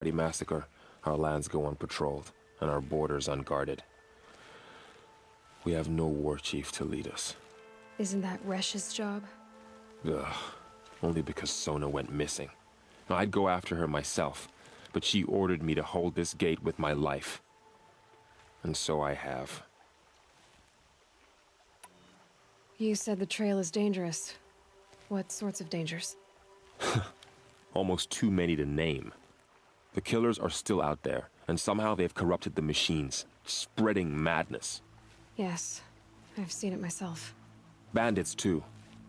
massacre, our lands go unpatrolled, and our borders unguarded. We have no war chief to lead us. Isn't that Resh's job? Ugh. Only because Sona went missing. I'd go after her myself, but she ordered me to hold this gate with my life. And so I have. You said the trail is dangerous. What sorts of dangers? Almost too many to name. The killers are still out there, and somehow they've corrupted the machines, spreading madness. Yes, I've seen it myself. Bandits, too.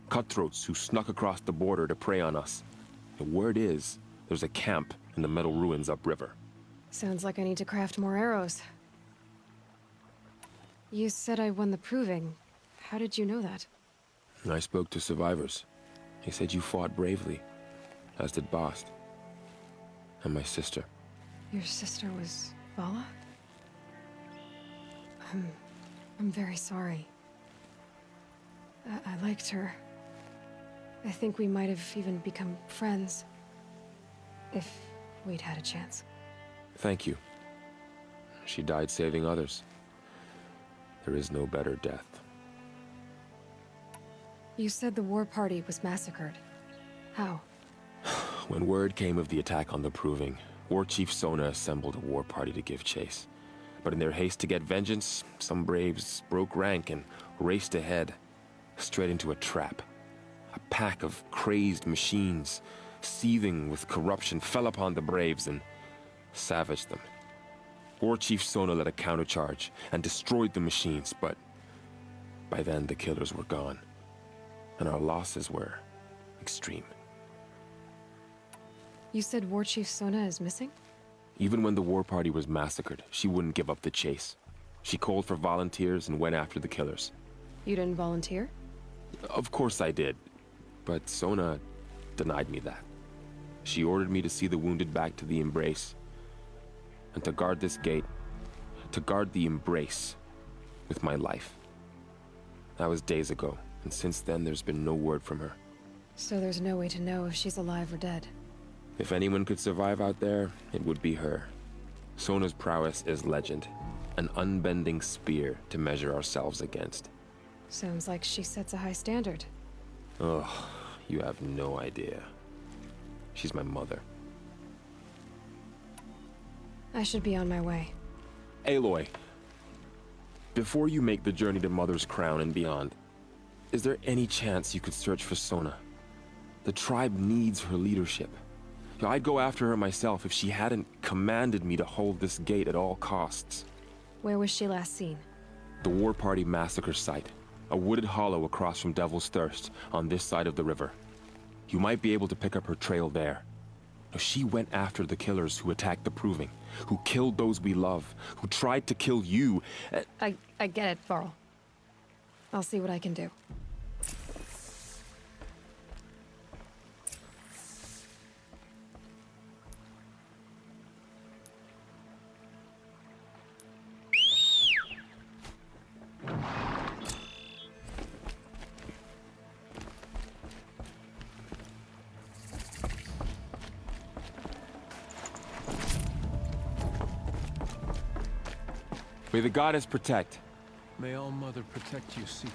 Cutthroats who snuck across the border to prey on us. The word is, there's a camp in the metal ruins upriver. Sounds like I need to craft more arrows. You said I won the proving. How did you know that? I spoke to survivors. They said you fought bravely, as did Bast. And my sister. Your sister was Vala? I'm very sorry. I liked her. I think we might have even become friends. If we'd had a chance. Thank you. She died saving others. There is no better death. You said the war party was massacred. How? When word came of the attack on the Proving, War Chief Sona assembled a war party to give chase. But in their haste to get vengeance, some braves broke rank and raced ahead, straight into a trap. A pack of crazed machines, seething with corruption, fell upon the braves and savaged them. War Chief Sona led a countercharge and destroyed the machines, but by then the killers were gone, and our losses were extreme. You said War Chief Sona is missing? Even when the war party was massacred, she wouldn't give up the chase. She called for volunteers and went after the killers. You didn't volunteer? Of course I did, but Sona denied me that. She ordered me to see the wounded back to the Embrace, and to guard this gate, to guard the Embrace with my life. That was days ago, and since then there's been no word from her. So there's no way to know if she's alive or dead. If anyone could survive out there, it would be her. Sona's prowess is legend, an unbending spear to measure ourselves against. Sounds like she sets a high standard. Ugh, you have no idea. She's my mother. I should be on my way. Aloy, before you make the journey to Mother's Crown and beyond, is there any chance you could search for Sona? The tribe needs her leadership. I'd go after her myself if she hadn't commanded me to hold this gate at all costs. Where was she last seen? The War Party massacre site. A wooded hollow across from Devil's Thirst, on this side of the river. You might be able to pick up her trail there. She went after the killers who attacked the Proving, who killed those we love, who tried to kill you. I get it, Varl. I'll see what I can do. May the goddess protect. May All Mother protect you, Seeker.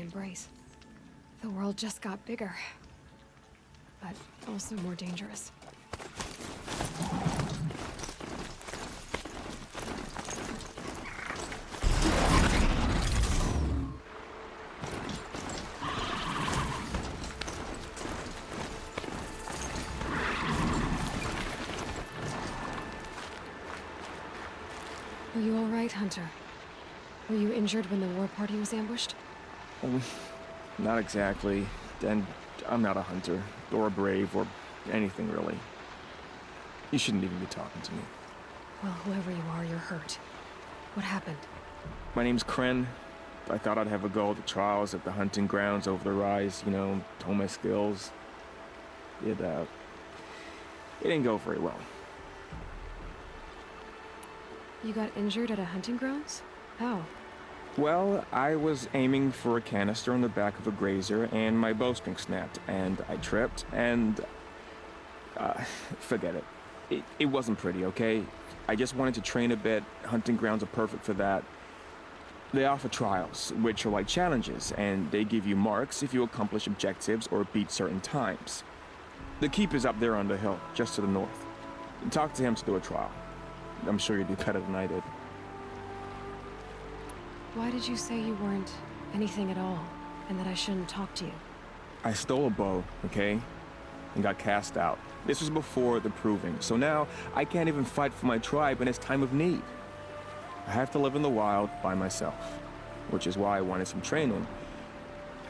embrace. The world just got bigger, but also more dangerous. Are you all right, Hunter? Were you injured when the war party was ambushed? Not exactly. And I'm not a hunter, or a brave, or anything really. You shouldn't even be talking to me. Well, whoever you are, you're hurt. What happened? My name's Kren. I thought I'd have a go at the trials at the hunting grounds over the rise, you know, hone my skills. It didn't go very well. You got injured at a hunting grounds? How? Well, I was aiming for a canister on the back of a grazer, and my bowstring snapped, and I tripped, and... forget it. It wasn't pretty, okay? I just wanted to train a bit. Hunting grounds are perfect for that. They offer trials, which are like challenges, and they give you marks if you accomplish objectives or beat certain times. The keep is up there on the hill, just to the north. Talk to him to do a trial. I'm sure you'd do better than I did. Why did you say you weren't anything at all, and that I shouldn't talk to you? I stole a bow, okay? And got cast out. This was before the proving, so now I can't even fight for my tribe in its time of need. I have to live in the wild by myself, which is why I wanted some training.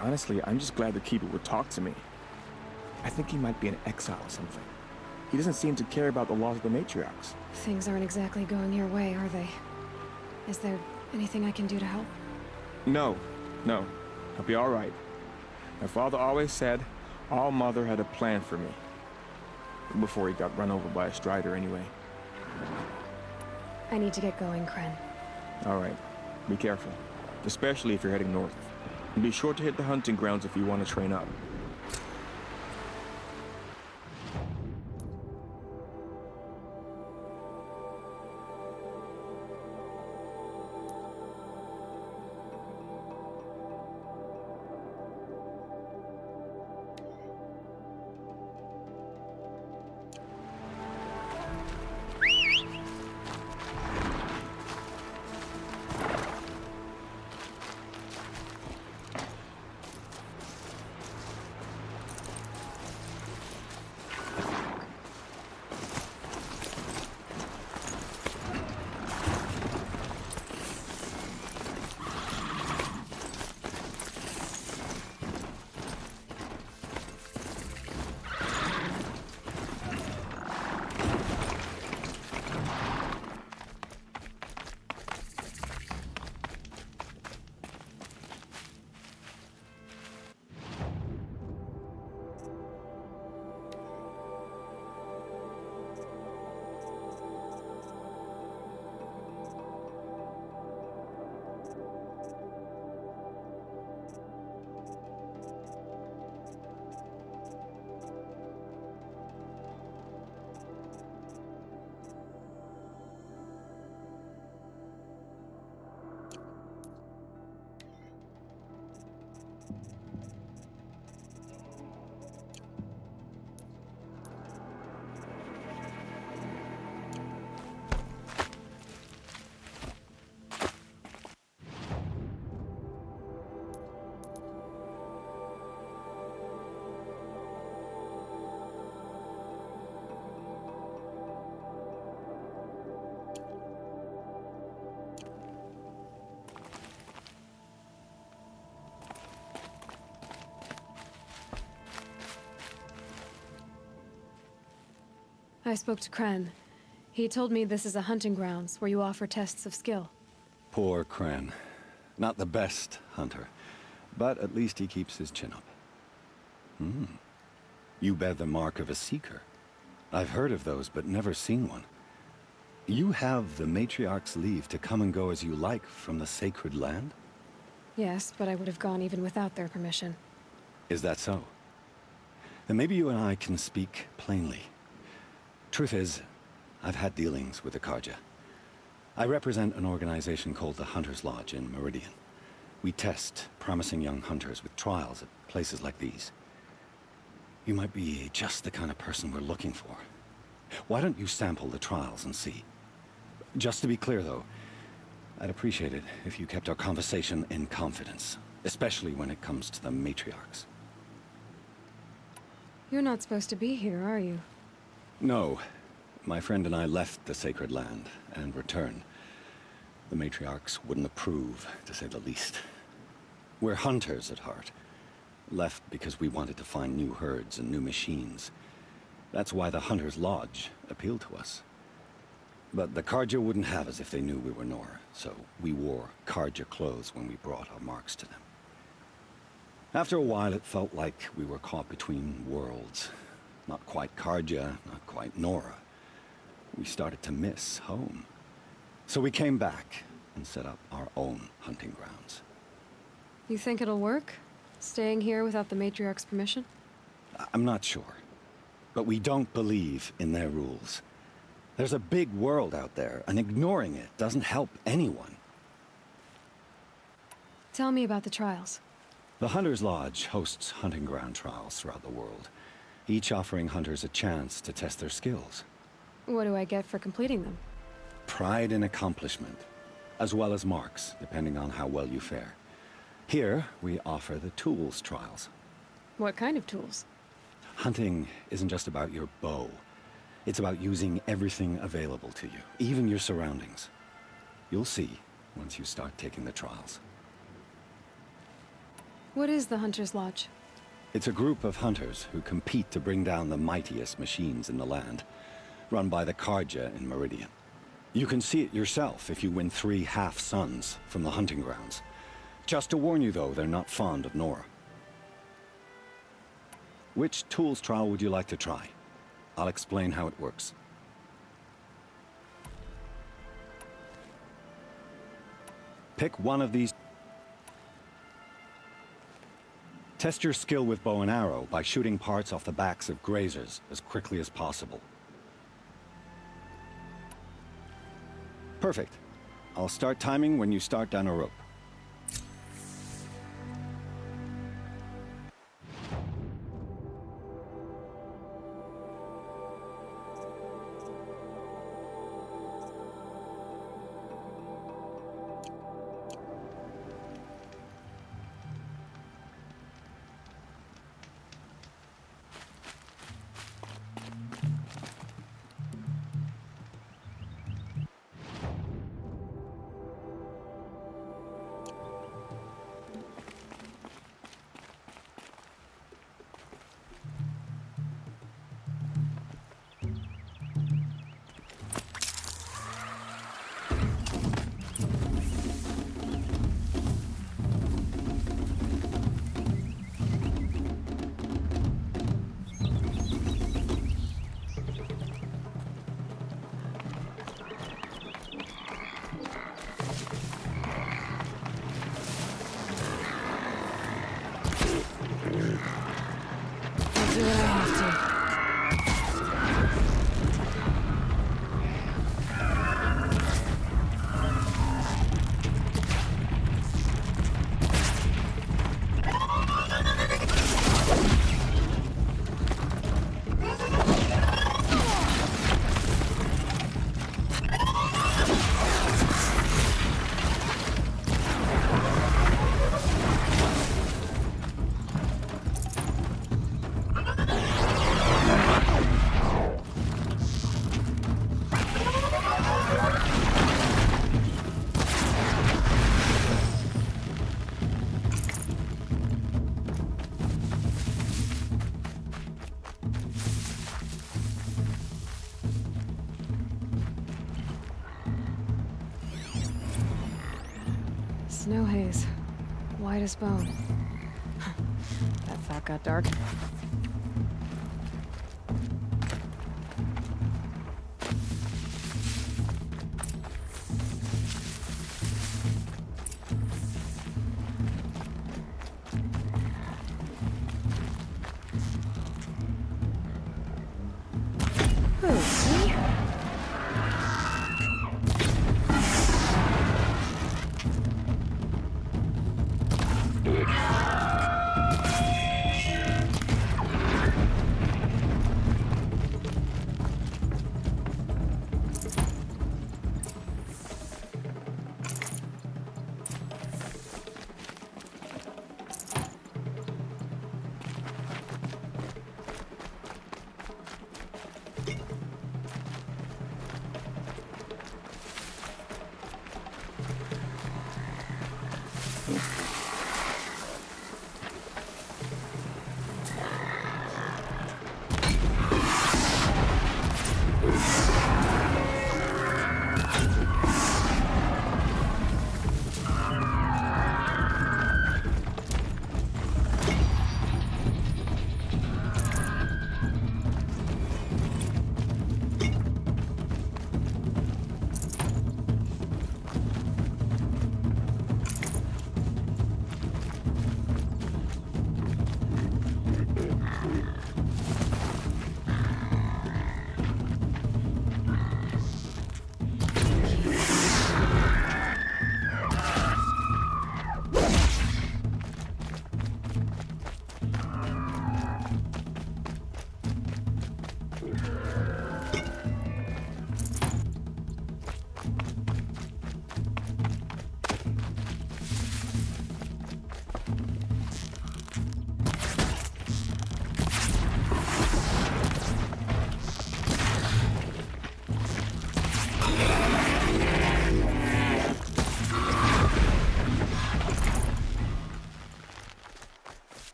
Honestly, I'm just glad the Keeper would talk to me. I think he might be an exile or something. He doesn't seem to care about the laws of the matriarchs. Things aren't exactly going your way, are they? Is there anything I can do to help? No. I'll be all right. My father always said, All Mother had a plan for me. Before he got run over by a strider anyway. I need to get going, Kren. All right. Be careful. Especially if you're heading north. And be sure to hit the hunting grounds if you want to train up. I spoke to Kren. He told me this is a hunting grounds where you offer tests of skill. Poor Kren. Not the best hunter, but at least he keeps his chin up. You bear the mark of a seeker. I've heard of those, but never seen one. You have the matriarch's leave to come and go as you like from the sacred land? Yes, but I would have gone even without their permission. Is that so? Then maybe you and I can speak plainly. Truth is, I've had dealings with the Karja. I represent an organization called the Hunter's Lodge in Meridian. We test promising young hunters with trials at places like these. You might be just the kind of person we're looking for. Why don't you sample the trials and see? Just to be clear, though, I'd appreciate it if you kept our conversation in confidence, especially when it comes to the matriarchs. You're not supposed to be here, are you? No. My friend and I left the sacred land and returned. The matriarchs wouldn't approve, to say the least. We're hunters at heart. Left because we wanted to find new herds and new machines. That's why the Hunter's Lodge appealed to us. But the Carja wouldn't have us if they knew we were Nora, so we wore Carja clothes when we brought our marks to them. After a while, it felt like we were caught between worlds. Not quite Carja, not quite Nora. We started to miss home. So we came back and set up our own hunting grounds. You think it'll work? Staying here without the matriarch's permission? I'm not sure. But we don't believe in their rules. There's a big world out there, and ignoring it doesn't help anyone. Tell me about the trials. The Hunter's Lodge hosts hunting ground trials throughout the world, each offering hunters a chance to test their skills. What do I get for completing them? Pride in accomplishment, as well as marks, depending on how well you fare. Here, we offer the tools trials. What kind of tools? Hunting isn't just about your bow. It's about using everything available to you, even your surroundings. You'll see once you start taking the trials. What is the Hunter's Lodge? It's a group of hunters who compete to bring down the mightiest machines in the land, run by the Carja in Meridian. You can see it yourself if you win 3 half-suns from the hunting grounds. Just to warn you, though, they're not fond of Nora. Which tools trial would you like to try? I'll explain how it works. Pick one of these. Test your skill with bow and arrow by shooting parts off the backs of grazers as quickly as possible. Perfect. I'll start timing when you start down a rope. Do what I have to. Snow haze. White as bone. That thought got dark. Ooh, see?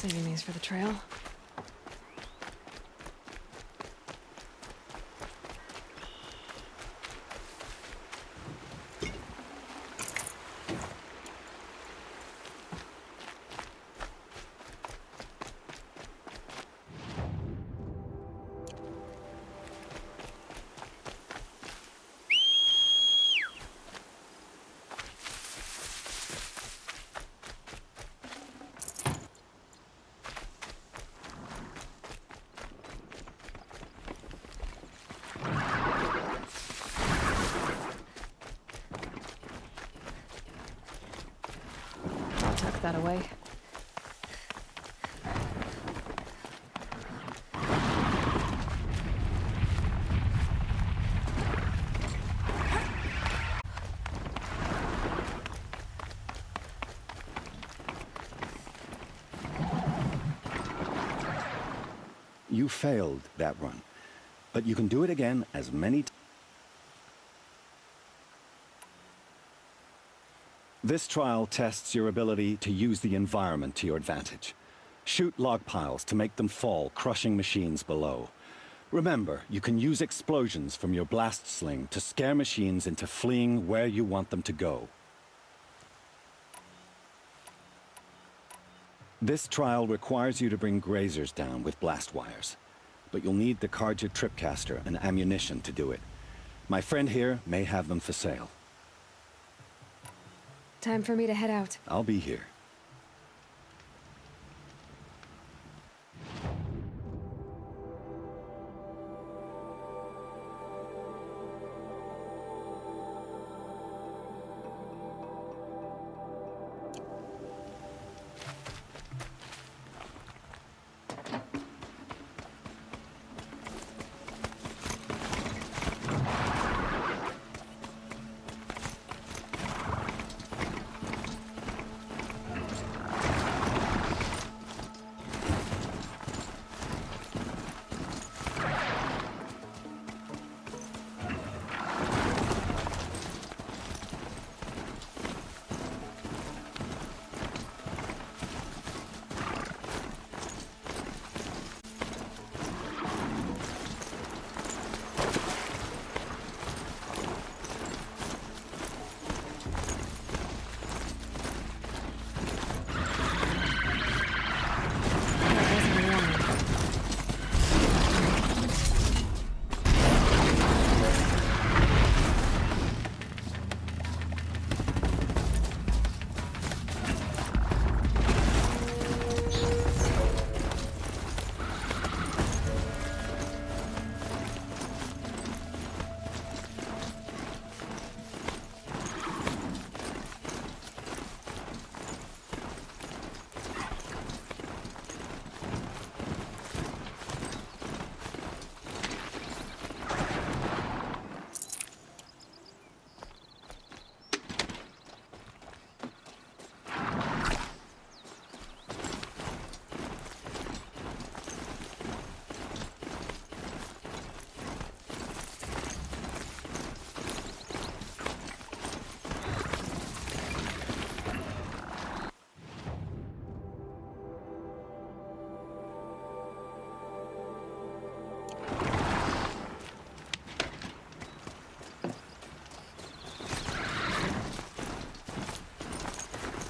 Saving these for the trail. Tuck that away. You failed that run, but you can do it again as many times. This trial tests your ability to use the environment to your advantage. Shoot log piles to make them fall, crushing machines below. Remember, you can use explosions from your blast sling to scare machines into fleeing where you want them to go. This trial requires you to bring grazers down with blast wires, but you'll need the Carja Tripcaster and ammunition to do it. My friend here may have them for sale. Time for me to head out. I'll be here.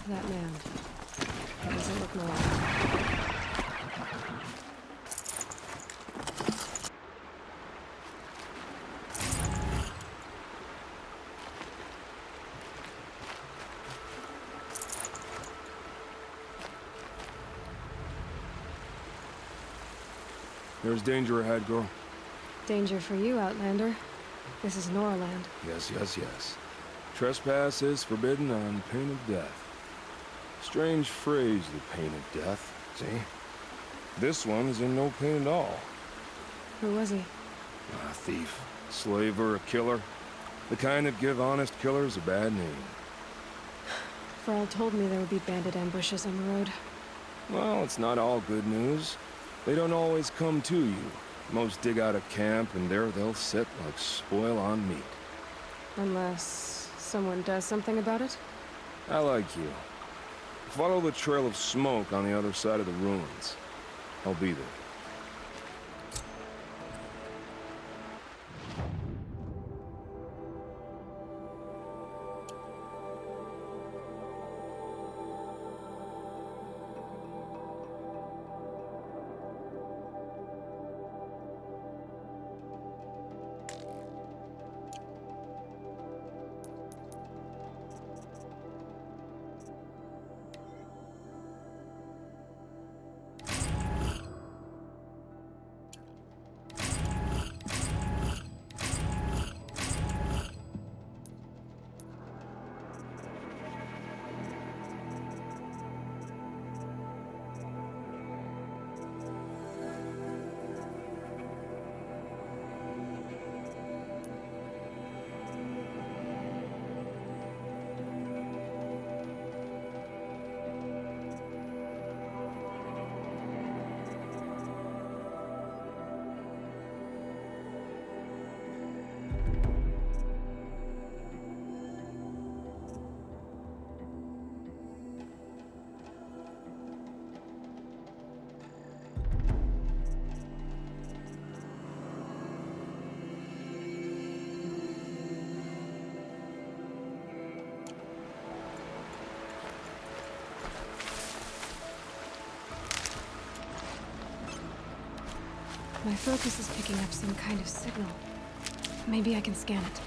That man. That doesn't look normal. There's danger ahead, girl. Danger for you, Outlander. This is Norland. Yes, yes, yes. Trespass is forbidden on pain of death. Strange phrase, the pain of death, see? This one is in no pain at all. Who was he? A thief, slaver, a killer. The kind that give honest killers a bad name. Farrell told me there would be bandit ambushes on the road. Well, it's not all good news. They don't always come to you. Most dig out a camp, and there they'll sit like spoil on meat. Unless someone does something about it? I like you. Follow the trail of smoke on the other side of the ruins. I'll be there. My focus is picking up some kind of signal. Maybe I can scan it.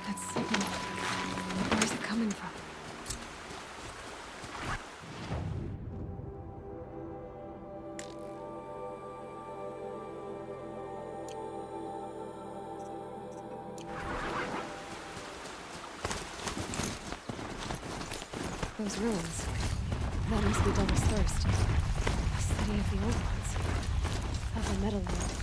That signal. Where's it coming from? Those ruins. That must be Devil's Thirst. A city of the old ones. Of the metal world.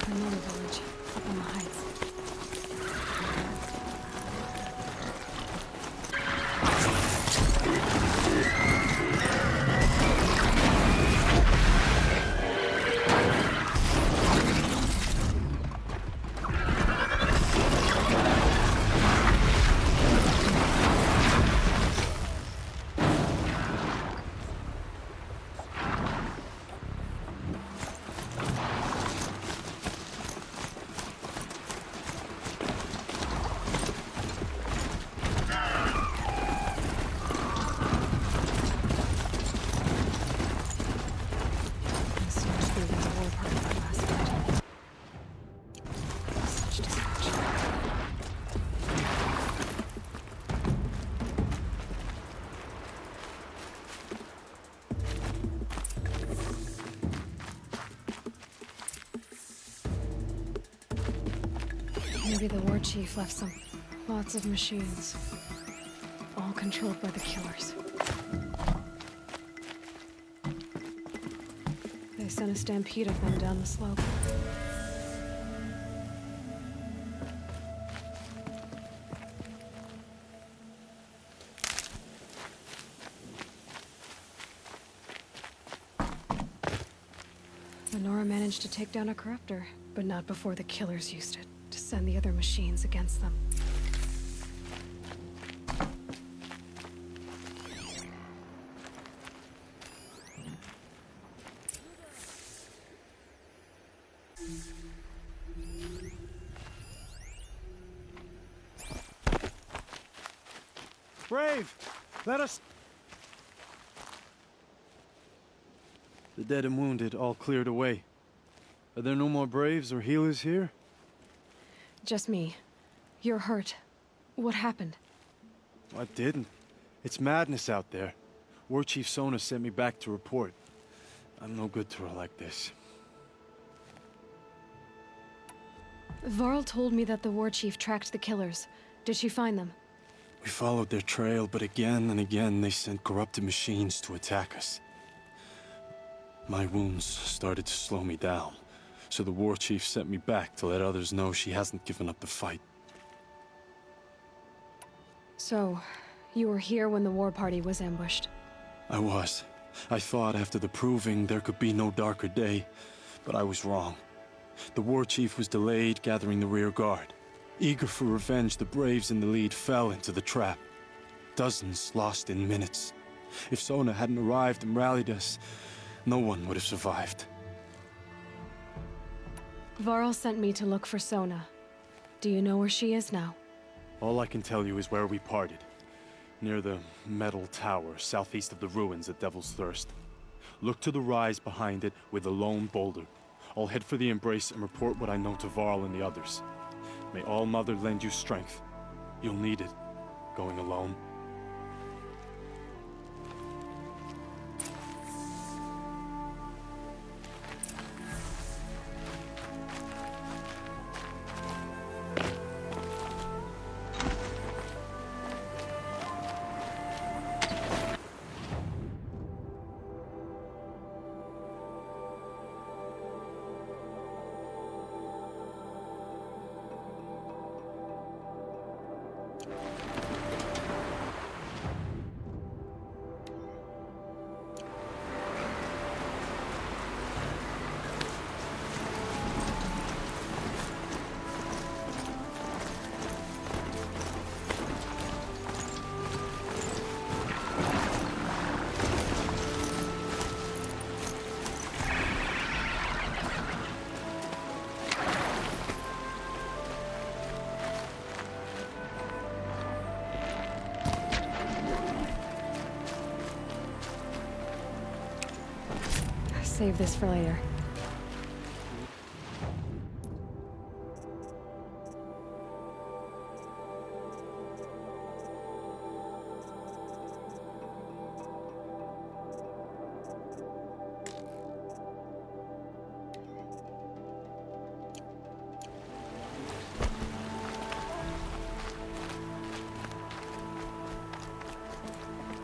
Another village, up on the heights. Maybe the war chief left some. Lots of machines. All controlled by the killers. They sent a stampede of them down the slope. Lenora managed to take down a corruptor, but not before the killers used it to send the other machines against them. Brave! Let us... The dead and wounded all cleared away. Are there no more Braves or healers here? Just me. You're hurt. What happened? I didn't. It's madness out there. War Chief Sona sent me back to report. I'm no good to her like this. Varl told me that the war chief tracked the killers. Did she find them? We followed their trail, but again and again they sent corrupted machines to attack us. My wounds started to slow me down, so the war chief sent me back to let others know she hasn't given up the fight. So, You were here when the war party was ambushed. I was. I thought after the proving there could be no darker day, but I was wrong. The war chief was delayed gathering the rear guard. Eager for revenge, the braves in the lead fell into the trap. Dozens lost in minutes. If Sona hadn't arrived and rallied us, no one would have survived. Varl sent me to look for Sona. Do you know where she is now? All I can tell you is where we parted. Near the metal tower, southeast of the ruins at Devil's Thirst. Look to the rise behind it with a lone boulder. I'll head for the embrace and report what I know to Varl and the others. May All Mother lend you strength. You'll need it, going alone. Save this for later.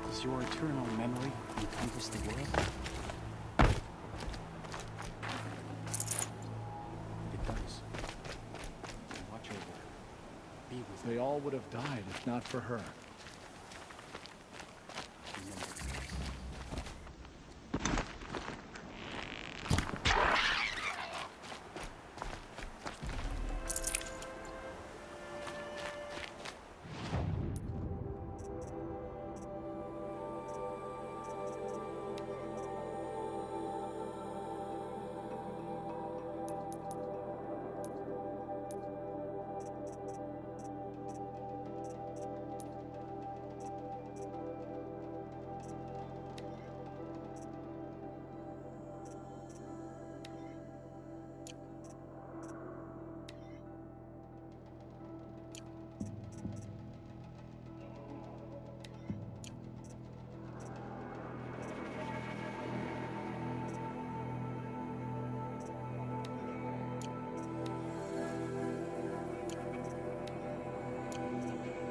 Does your eternal memory encompass the world? It does. Watch over her. Be with her. They all would have died if not for her. Remember this.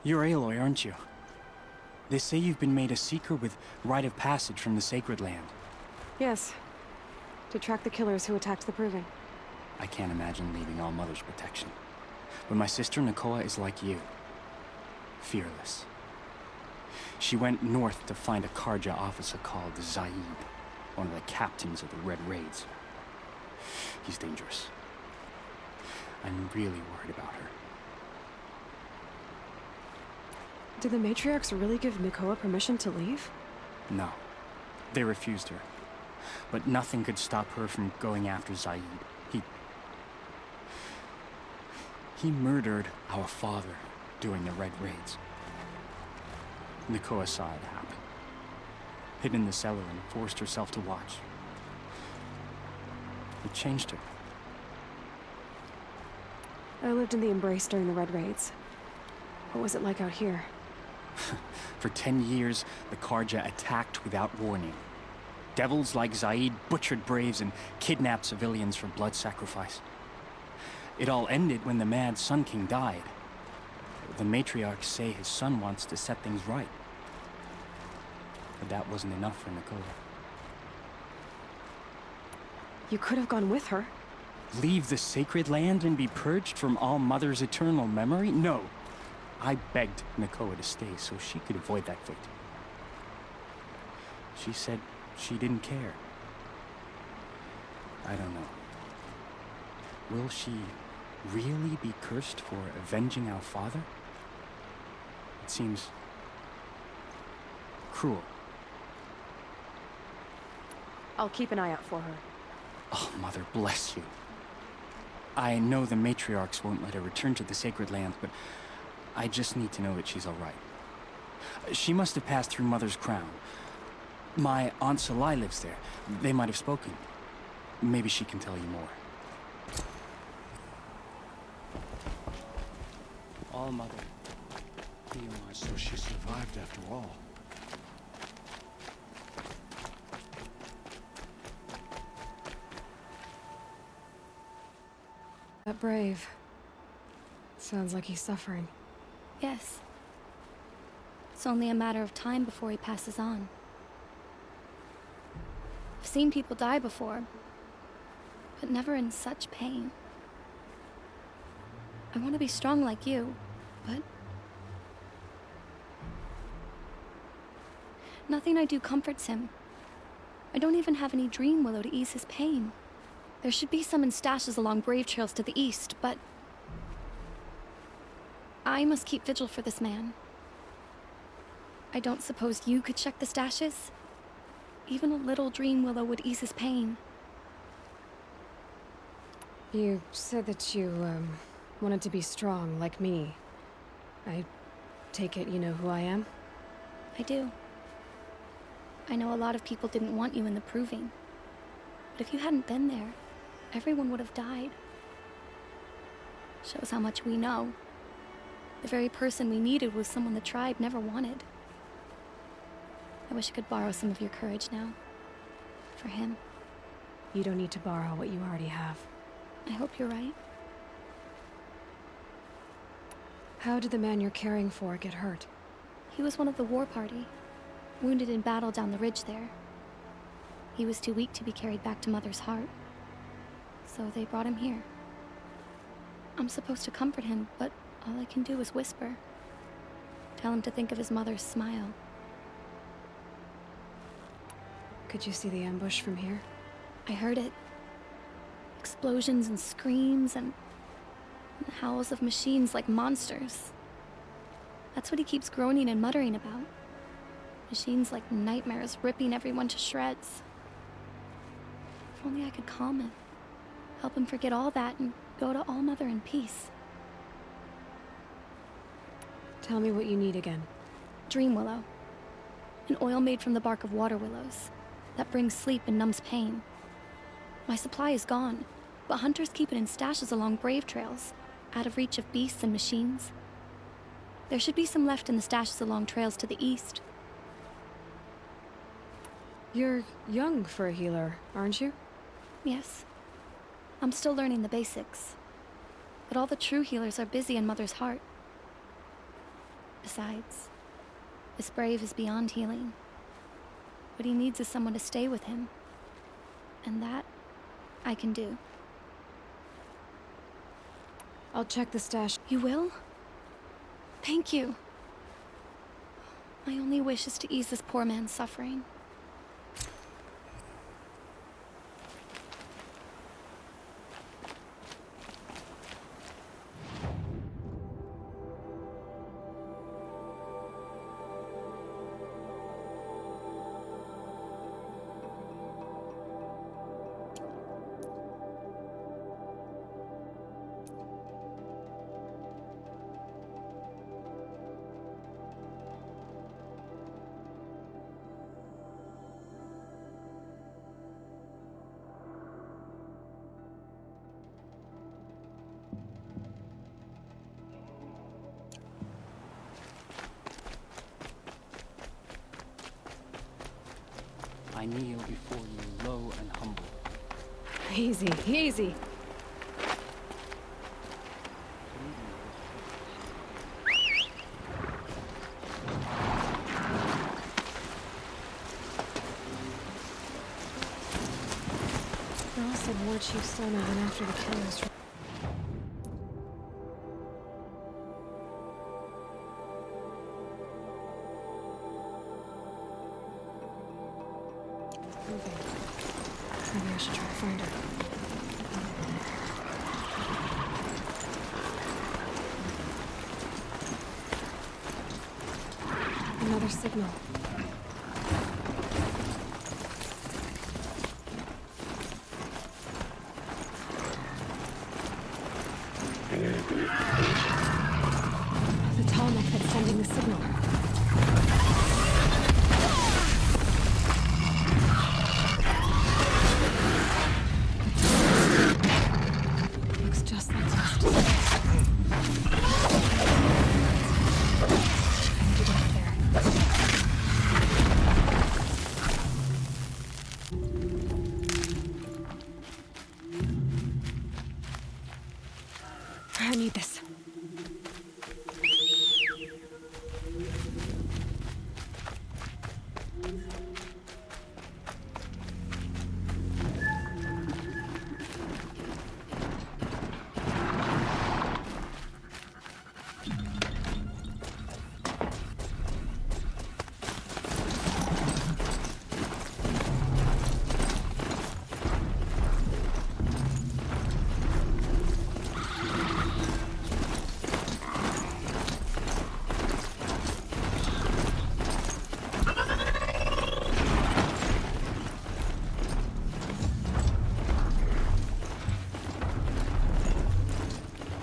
You're Aloy, aren't you? They say you've been made a seeker with rite of passage from the Sacred Land. Yes. To track the killers who attacked the Proving. I can't imagine leaving All Mother's protection. But my sister Nakoa is like you. Fearless. She went north to find a Karja officer called Zaid, one of the captains of the Red Raids. He's dangerous. I'm really worried about her. Did the matriarchs really give Nakoa permission to leave? No. They refused her. But nothing could stop her from going after Zaid. He murdered our father during the Red Raids. Nakoa saw it happen. Hid in the cellar and forced herself to watch. It changed her. I lived in the Embrace during the Red Raids. What was it like out here? For 10 years, the Karja attacked without warning. Devils like Zaid butchered braves and kidnapped civilians for blood sacrifice. It all ended when the mad Sun King died. The matriarchs say his son wants to set things right. But that wasn't enough for Nakoa. You could have gone with her. Leave the sacred land and be purged from All Mother's eternal memory? No. I begged Nakoa to stay so she could avoid that fate. She said she didn't care. I don't know. Will she really be cursed for avenging our father? It seems cruel. I'll keep an eye out for her. Oh, Mother bless you. I know the matriarchs won't let her return to the sacred lands, but I just need to know that she's all right. She must have passed through Mother's crown. My Aunt Salai lives there. They might have spoken. Maybe she can tell you more. All Mother. So she survived after all. That brave. Sounds like he's suffering. Yes. It's only a matter of time before he passes on. I've seen people die before, but never in such pain. I want to be strong like you, but nothing I do comforts him. I don't even have any dream willow to ease his pain. There should be some in stashes along brave trails to the east, but I must keep vigil for this man. I don't suppose you could check the stashes? Even a little dream willow would ease his pain. You said that you, wanted to be strong, like me. I take it you know who I am? I do. I know a lot of people didn't want you in the Proving. But if you hadn't been there, everyone would have died. Shows how much we know. The very person we needed was someone the tribe never wanted. I wish I could borrow some of your courage now. For him. You don't need to borrow what you already have. I hope you're right. How did the man you're caring for get hurt? He was one of the war party, wounded in battle down the ridge there. He was too weak to be carried back to Mother's heart, so they brought him here. I'm supposed to comfort him, but all I can do is whisper. Tell him to think of his mother's smile. Could you see the ambush from here? I heard it. Explosions and screams and howls of machines like monsters. That's what he keeps groaning and muttering about. Machines like nightmares ripping everyone to shreds. If only I could calm him. Help him forget all that and go to All Mother in peace. Tell me what you need again. Dream willow. An oil made from the bark of water willows that brings sleep and numbs pain. My supply is gone, but hunters keep it in stashes along brave trails, out of reach of beasts and machines. There should be some left in the stashes along trails to the east. You're young for a healer, aren't you? Yes. I'm still learning the basics. But all the true healers are busy in Mother's heart. Besides, this brave is beyond healing. What he needs is someone to stay with him, And that I can do. I'll check the stash. You will? Thank you. My only wish is to ease this poor man's suffering. I kneel before you, low and humble. Easy, easy. Earl said War Chief Sona went after the killers. Maybe I should try to find her. Another signal. The Tallneck that's sending the signal. Looks just like last. I need to get up there. I need this.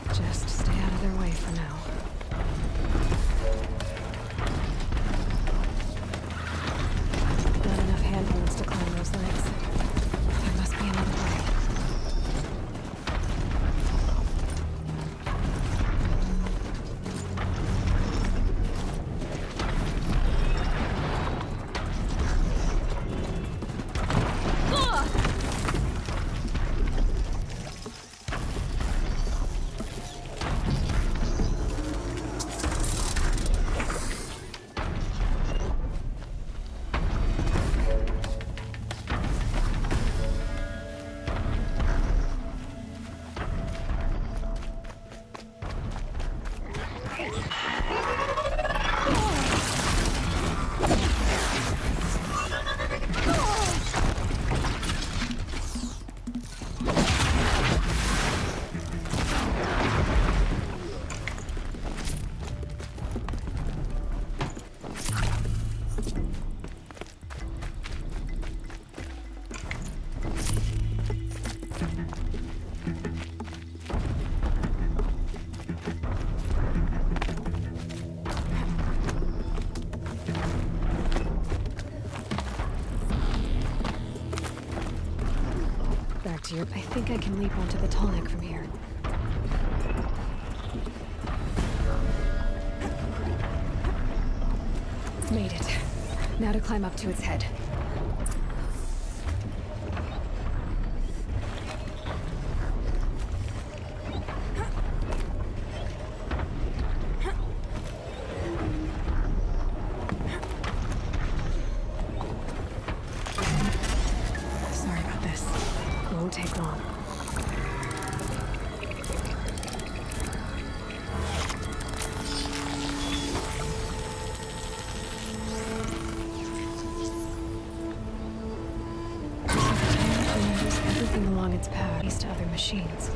Just stay out of their way for now. Not enough handholds to climb those legs. There must be another way. Back to your... I think I can leap onto the Tallneck from here. Made it. Now to climb up to its head. Sorry about this. its path east to other machines.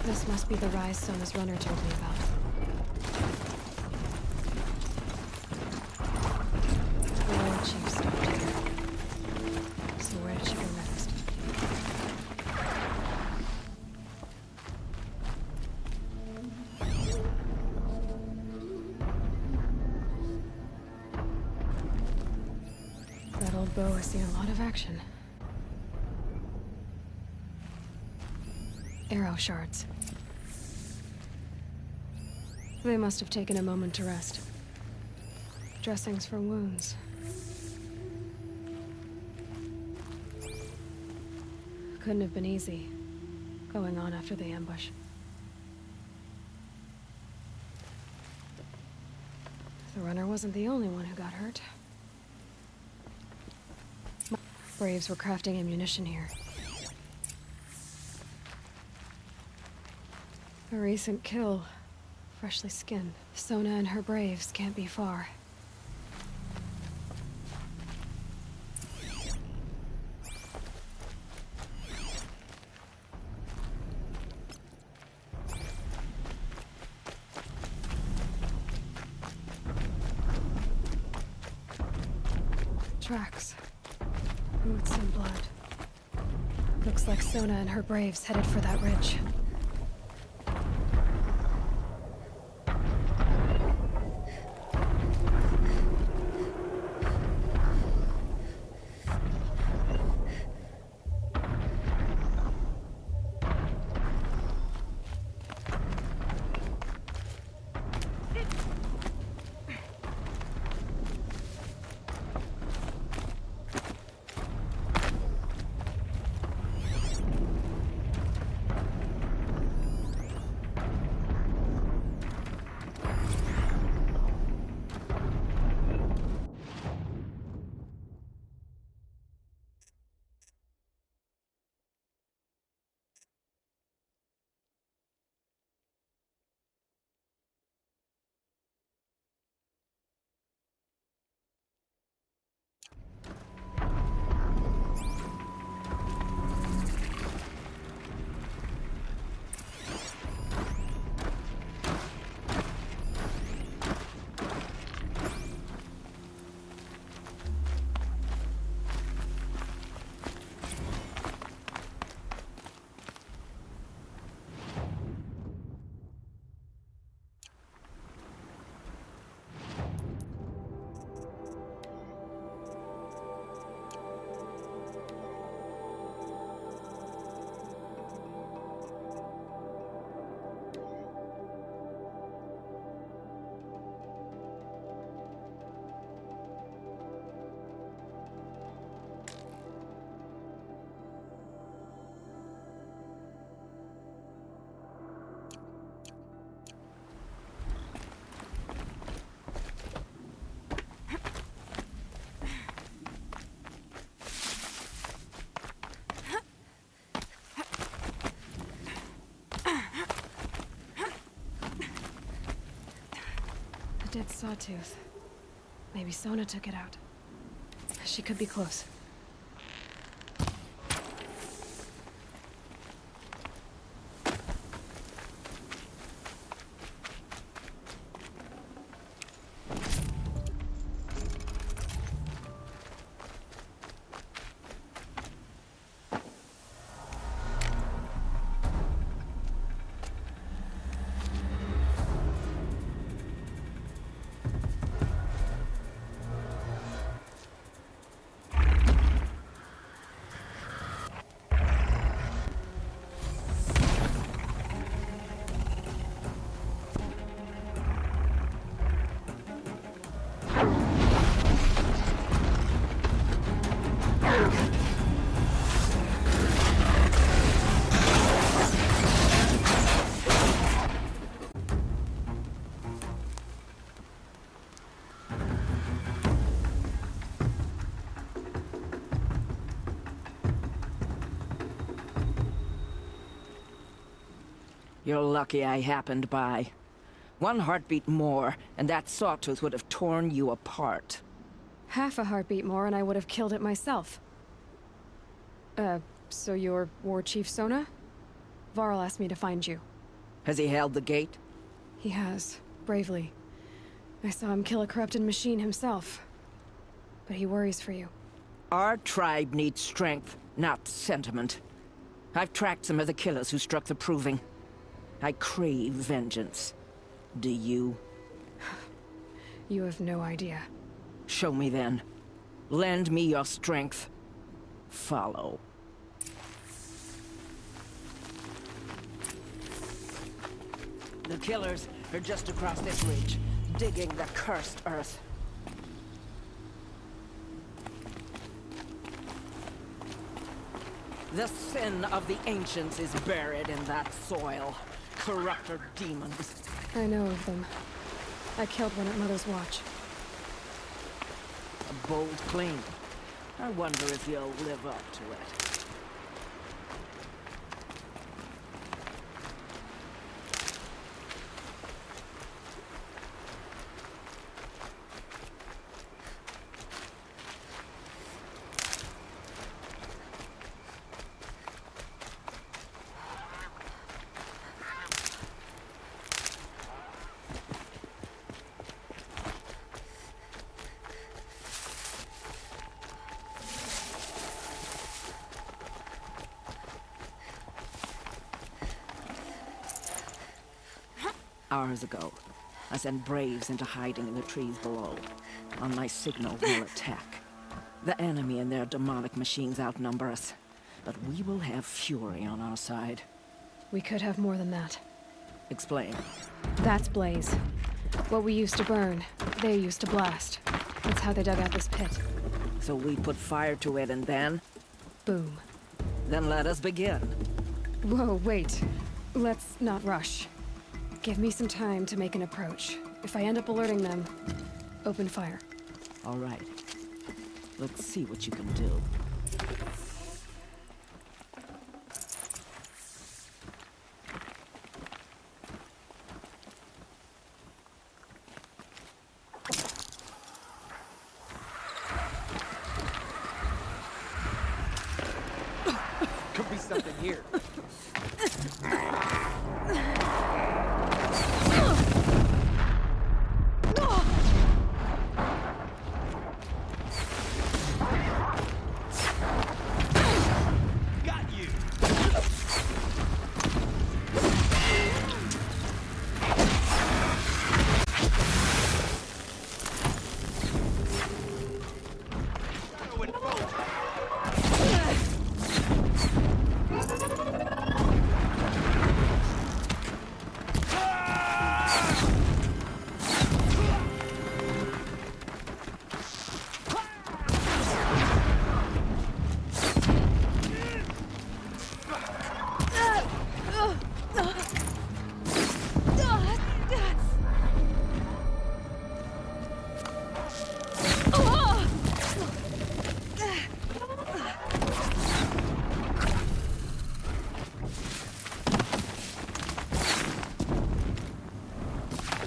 This must be the rise Sona's runner told me about. The old chief stopped here. So where did she go next? That old bow has seen a lot of action. Arrow shards. They must have taken a moment to rest. Dressings for wounds. Couldn't have been easy, going on after the ambush. The runner wasn't the only one who got hurt. Braves were crafting ammunition here. A recent kill. Freshly skinned. Sona and her braves can't be far. Tracks. Boots and blood. Looks like Sona and her braves headed for that ridge. dead sawtooth. Maybe Sona took it out. She could be close. You're lucky I happened by. One heartbeat more, and that sawtooth would have torn you apart. Half a heartbeat more and I would have killed it myself. So you're War Chief Sona? Varl asked me to find you. Has he held the gate? He has, bravely. I saw him kill a corrupted machine himself. But he worries for you. Our tribe needs strength, not sentiment. I've tracked some of the killers who struck the Proving. I crave vengeance. Do you? You have no idea. Show me then. Lend me your strength. Follow. The killers are just across this ridge, digging the cursed earth. The sin of the ancients is buried in that soil. Corrupter demons. I know of them. I killed one at Mother's Watch. A bold claim. I wonder if you'll live up to it. Hours ago, I sent Braves into hiding in the trees below. On my signal, we'll attack. The enemy and their demonic machines outnumber us, but we will have fury on our side. We could have more than that. Explain. That's Blaze. What we used to burn, they used to blast. That's how they dug out this pit. So we put fire to it and then? Boom. Then let us begin. Whoa, wait. Let's not rush. Give me some time to make an approach. If I end up alerting them, open fire. All right. Let's see what you can do. Could be something here.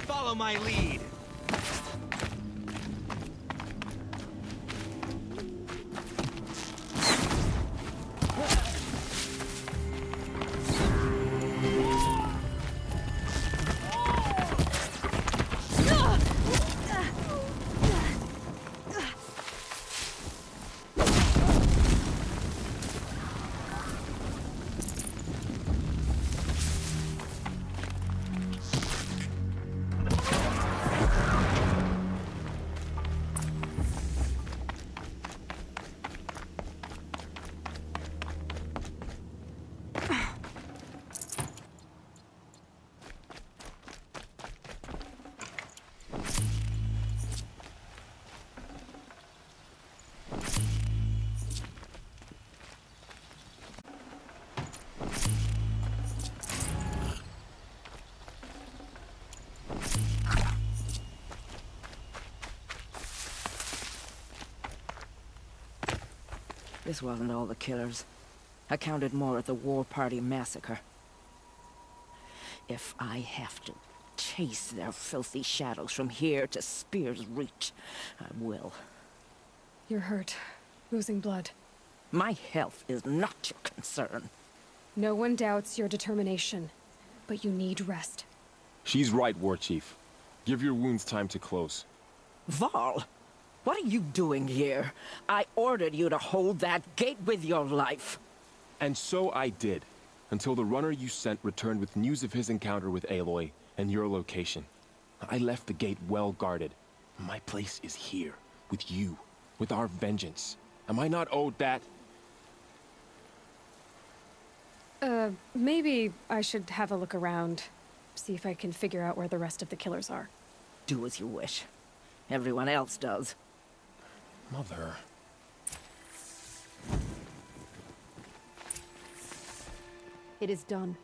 Follow my lead. This wasn't all the killers. I counted more at the War Party massacre. If I have to chase their filthy shadows from here to Spear's Reach, I will. You're hurt. Losing blood. My health is not your concern. No one doubts your determination, but you need rest. She's right, War Chief. Give your wounds time to close. Val, what are you doing here? I ordered you to hold that gate with your life. And so I did, until the runner you sent returned with news of his encounter with Aloy and your location. I left the gate well guarded. My place is here, with you, with our vengeance. Am I not owed that? Maybe I should have a look around. See if I can figure out where the rest of the killers are. Do as you wish. Everyone else does. Mother... It is done.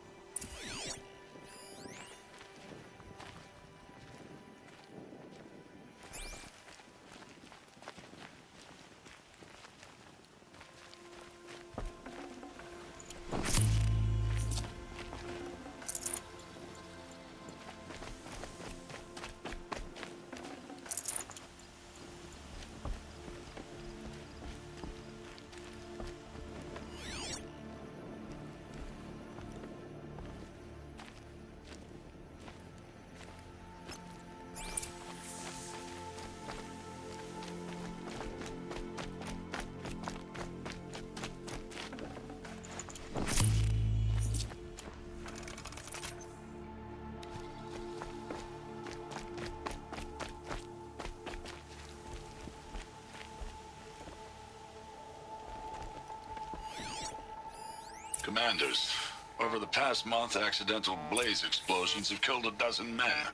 Commanders, over the past month, accidental blaze explosions have killed a dozen men.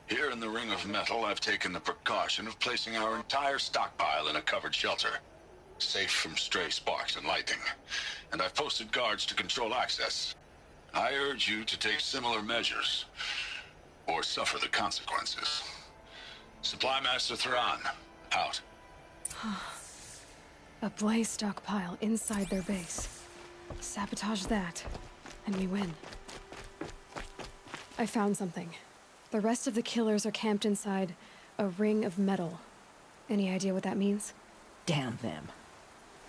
Here in the Ring of Metal, I've taken the precaution of placing our entire stockpile in a covered shelter, safe from stray sparks and lightning. And I've posted guards to control access. I urge you to take similar measures, or suffer the consequences. Supply Master Thran, out. A blaze stockpile inside their base. Sabotage that, and we win. I found something. The rest of the killers are camped inside a ring of metal. Any idea what that means? Damn them.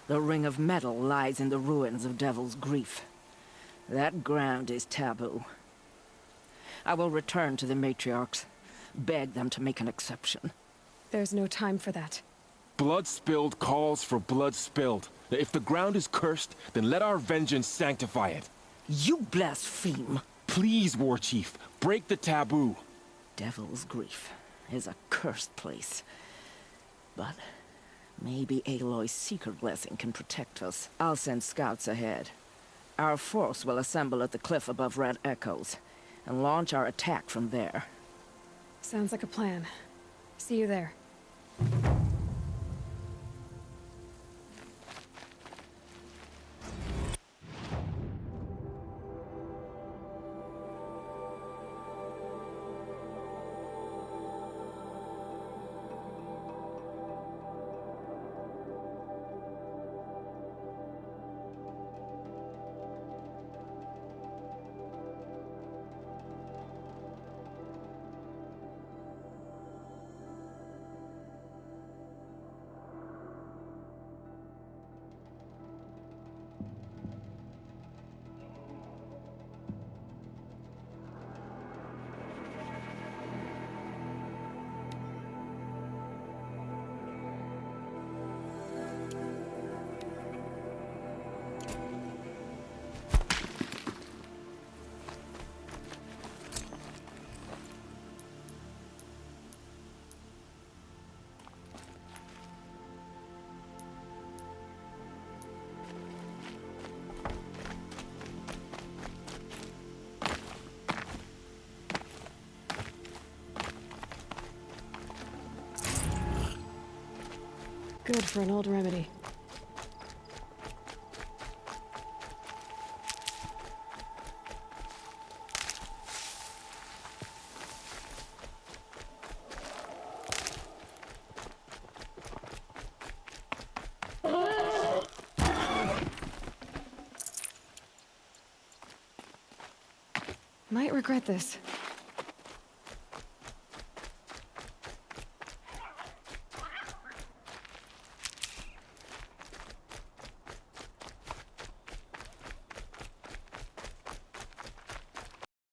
The Ring of Metal lies in the ruins of Devil's Grief. That ground is taboo. I will return to the matriarchs, beg them to make an exception. There's no time for that. Blood spilled calls for blood spilled. If the ground is cursed, then let our vengeance sanctify it. You blaspheme! Please, War Chief, break the taboo. Devil's Grief is a cursed place. But maybe Aloy's secret blessing can protect us. I'll send scouts ahead. Our force will assemble at the cliff above Red Echoes, and launch our attack from there. Sounds like a plan. See you there. Good for an old remedy. Might regret this.